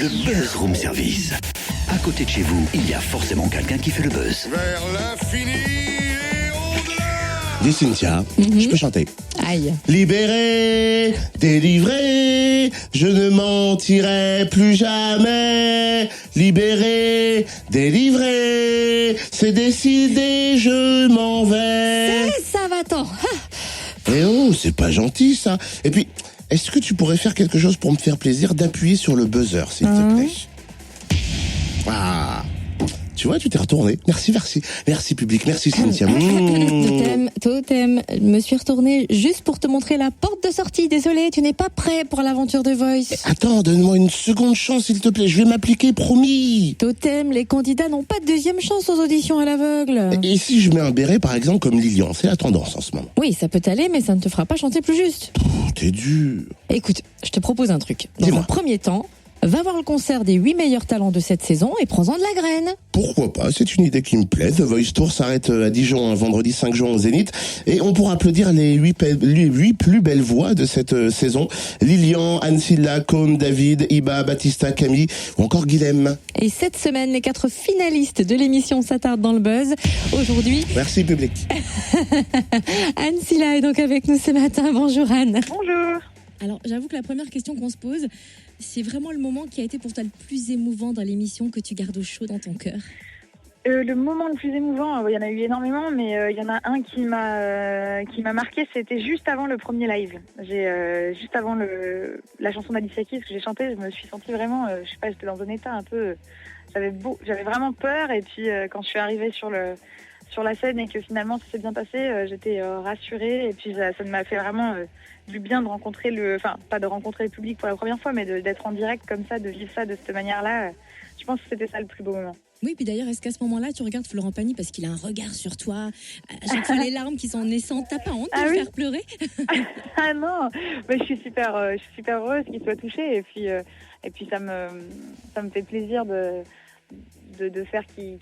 Le Buzz Room Service. À côté de chez vous, il y a forcément quelqu'un qui fait le buzz. Vers l'infini et au-delà. Dis Cynthia, je peux chanter. Aïe. Libéré, délivré, je ne mentirai plus jamais. Libéré, délivré, c'est décidé, je m'en vais. Ça va-t'en. Eh oh, c'est pas gentil ça. Et puis, est-ce que tu pourrais faire quelque chose pour me faire plaisir d'appuyer sur le buzzer, s'il te plaît? Ah, tu vois, tu t'es retourné. Merci public, merci Cynthia. Totem, je me suis retournée juste pour te montrer la porte de sortie. Désolée, tu n'es pas prêt pour l'aventure de Voice. Attends, donne-moi une seconde chance, s'il te plaît. Je vais m'appliquer, promis. Totem, les candidats n'ont pas de deuxième chance aux auditions à l'aveugle. Et si je mets un béret, par exemple, comme Lilian? C'est la tendance en ce moment. Oui, ça peut t'aller, mais ça ne te fera pas chanter plus juste. T'es dur. Écoute, je te propose un truc. Dans Dis-moi. un premier temps, va voir le concert des 8 meilleurs talents de cette saison et prends-en de la graine. Pourquoi pas? C'est une idée qui me plaît. The Voice Tour s'arrête à Dijon un vendredi 5 juin au Zénith. Et on pourra applaudir les 8 plus belles voix de cette saison. Lilian, Anne-Silla, Cône, David, Iba, Baptista, Camille ou encore Guilhem. Et cette semaine, les 4 finalistes de l'émission s'attardent dans le buzz. Aujourd'hui, Merci public. Anne Silla est donc avec nous ce matin. Bonjour Anne. Bonjour. Alors, j'avoue que la première question qu'on se pose, c'est vraiment le moment qui a été pour toi le plus émouvant dans l'émission que tu gardes au chaud dans ton cœur. Le moment le plus émouvant, il y en a eu énormément, mais il y en a un qui m'a marqué, c'était juste avant le premier live. Juste avant la chanson d'Alicia Keys que j'ai chantée, je me suis sentie vraiment, je sais pas, j'étais dans un état un peu, j'avais vraiment peur, et puis quand je suis arrivée sur la scène et que finalement ça s'est bien passé, j'étais rassurée, et puis ça m'a fait vraiment du bien de rencontrer pas de rencontrer le public pour la première fois, mais d'être en direct comme ça, de vivre ça de cette manière-là. Je pense que c'était ça le plus beau moment. Oui, puis d'ailleurs, est-ce qu'à ce moment-là, tu regardes Florent Pagny parce qu'il a un regard sur toi, à chaque fois les larmes qui sont naissantes, t'as pas honte de le faire pleurer? Ah non, mais je suis super heureuse qu'il soit touché, et puis ça me fait plaisir de faire qu'il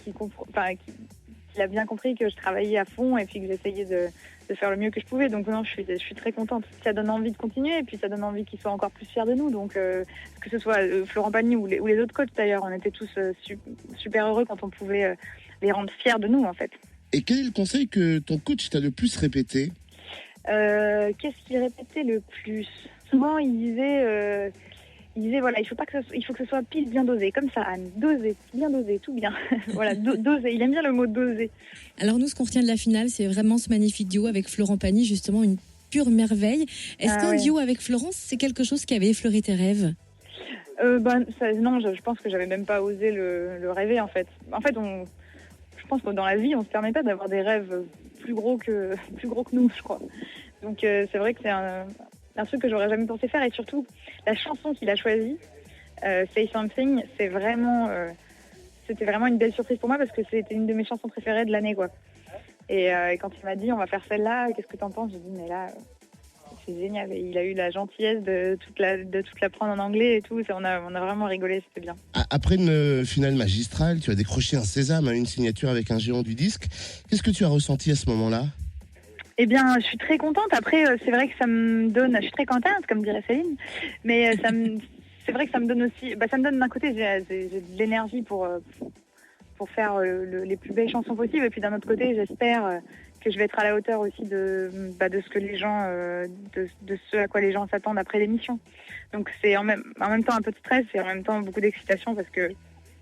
a bien compris que je travaillais à fond et puis que j'essayais de faire le mieux que je pouvais. Donc non, je suis très contente. Ça donne envie de continuer, et puis ça donne envie qu'ils soient encore plus fiers de nous. Donc que ce soit Florent Pagny ou les autres coachs d'ailleurs, on était tous super heureux quand on pouvait les rendre fiers de nous en fait. Et quel est le conseil que ton coach t'a le plus répété? Qu'est-ce qu'il répétait le plus? Souvent il disait voilà, il faut que ce soit pile bien dosé, comme ça Anne, dosé, bien dosé, tout bien. Voilà, dosé, il aime bien le mot dosé. Alors nous, ce qu'on retient de la finale, c'est vraiment ce magnifique duo avec Florent Pagny, justement une pure merveille. Est-ce qu'un duo avec Florence, c'est quelque chose qui avait effleuré tes rêves? Non, je pense que j'avais même pas osé le rêver en fait. En fait, je pense que dans la vie, on se permet pas d'avoir des rêves plus gros que nous, je crois. Donc c'est vrai que c'est un truc que j'aurais jamais pensé faire, et surtout la chanson qu'il a choisie, Say Something, c'était vraiment une belle surprise pour moi parce que c'était une de mes chansons préférées de l'année, quoi. Et quand il m'a dit on va faire celle-là, qu'est-ce que t'en penses? J'ai dit mais là c'est génial, et il a eu la gentillesse de toute la prendre en anglais et tout, on a vraiment rigolé, c'était bien. Après une finale magistrale, tu as décroché un sésame, une signature avec un géant du disque. Qu'est-ce que tu as ressenti à ce moment-là? Eh bien, je suis très contente. Après, c'est vrai que je suis très contente, comme dirait Céline, mais c'est vrai que ça me donne aussi, ça me donne d'un côté, j'ai de l'énergie pour faire les plus belles chansons possibles, et puis d'un autre côté, j'espère que je vais être à la hauteur aussi de ce que les gens, de ce à quoi les gens s'attendent après l'émission. Donc c'est en même temps un peu de stress et en même temps beaucoup d'excitation parce que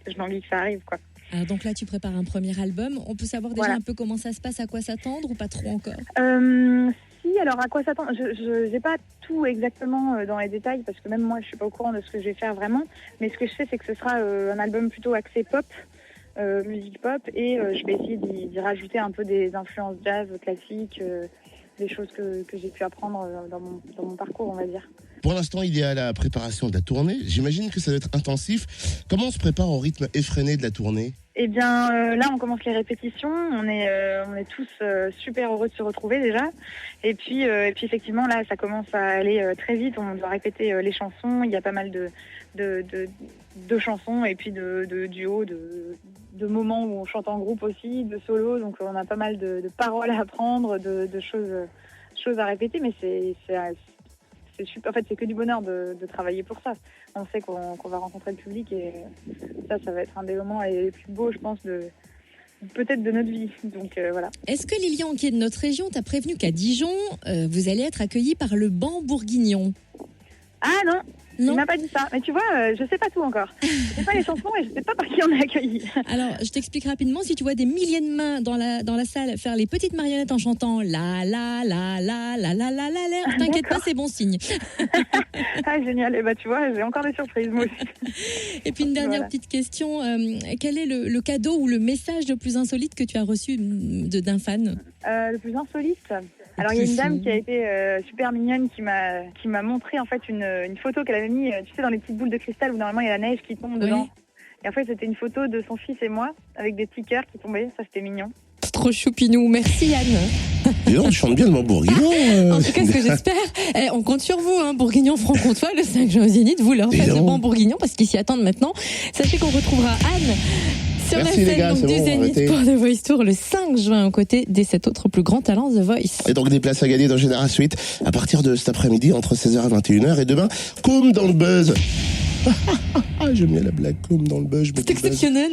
j'ai envie que ça arrive, quoi. Alors donc là, tu prépares un premier album. On peut savoir déjà un peu comment ça se passe, à quoi s'attendre, ou pas trop encore? Si, alors à quoi s'attendre? Je n'ai pas tout exactement dans les détails parce que même moi, je suis pas au courant de ce que je vais faire vraiment. Mais ce que je sais, c'est que ce sera un album plutôt axé pop, musique pop, et je vais essayer d'y rajouter un peu des influences jazz, classiques, des choses que j'ai pu apprendre dans mon parcours, on va dire. Pour l'instant, il est à la préparation de la tournée. J'imagine que ça doit être intensif. Comment on se prépare au rythme effréné de la tournée? Eh bien, là, on commence les répétitions. On est tous super heureux de se retrouver déjà. Et puis effectivement, là, ça commence à aller très vite. On doit répéter les chansons. Il y a pas mal de chansons et puis de duos, de moments où on chante en groupe aussi, de solos. Donc, on a pas mal de paroles à apprendre, de choses à répéter. Mais c'est super. En fait, c'est que du bonheur de travailler pour ça. On sait qu'on va rencontrer le public et ça va être un des moments les plus beaux, je pense, peut-être de notre vie. Donc voilà. Est-ce que Lilian, qui est de notre région, t'a prévenu qu'à Dijon, vous allez être accueillis par le banc bourguignon? Ah non, Non. il m'a pas dit ça. Mais tu vois, je sais pas tout encore. Je sais pas les chansons et je sais pas par qui on est accueilli. Alors, je t'explique rapidement. Si tu vois des milliers de mains dans la salle faire les petites marionnettes en chantant la la la la la la la la, t'inquiète pas, c'est bon signe. Ah génial. Et bah tu vois, j'ai encore des surprises moi aussi. Et puis une dernière petite question. Quel est le cadeau ou le message le plus insolite que tu as reçu d'un fan? Le plus insolite. Alors il y a une dame qui a été super mignonne qui m'a montré en fait une photo qu'elle avait mis, tu sais, dans les petites boules de cristal où normalement il y a la neige qui tombe dedans. Et en fait c'était une photo de son fils et moi avec des petits cœurs qui tombaient. Ça c'était mignon. C'est trop choupinou. Merci Anne. Dis donc, tu chantes bien le mot bourguignon. En tout cas, ce que j'espère, on compte sur vous, hein, Bourguignon franc-comtois, le 5 juin au Zénith, vous leur faites le bon bourguignon parce qu'ils s'y attendent maintenant. Sachez qu'on retrouvera Anne sur Merci, la les scène gars, donc, c'est du bon, Zénith arrêtez. pour The Voice Tour le 5 juin aux côtés des 7 autres plus grands talents The Voice. Et donc des places à gagner dans Génération Suite à partir de cet après-midi entre 16h et 21h. Et demain, comme dans le buzz. J'aime bien la blague, comme dans le buzz. C'est exceptionnel.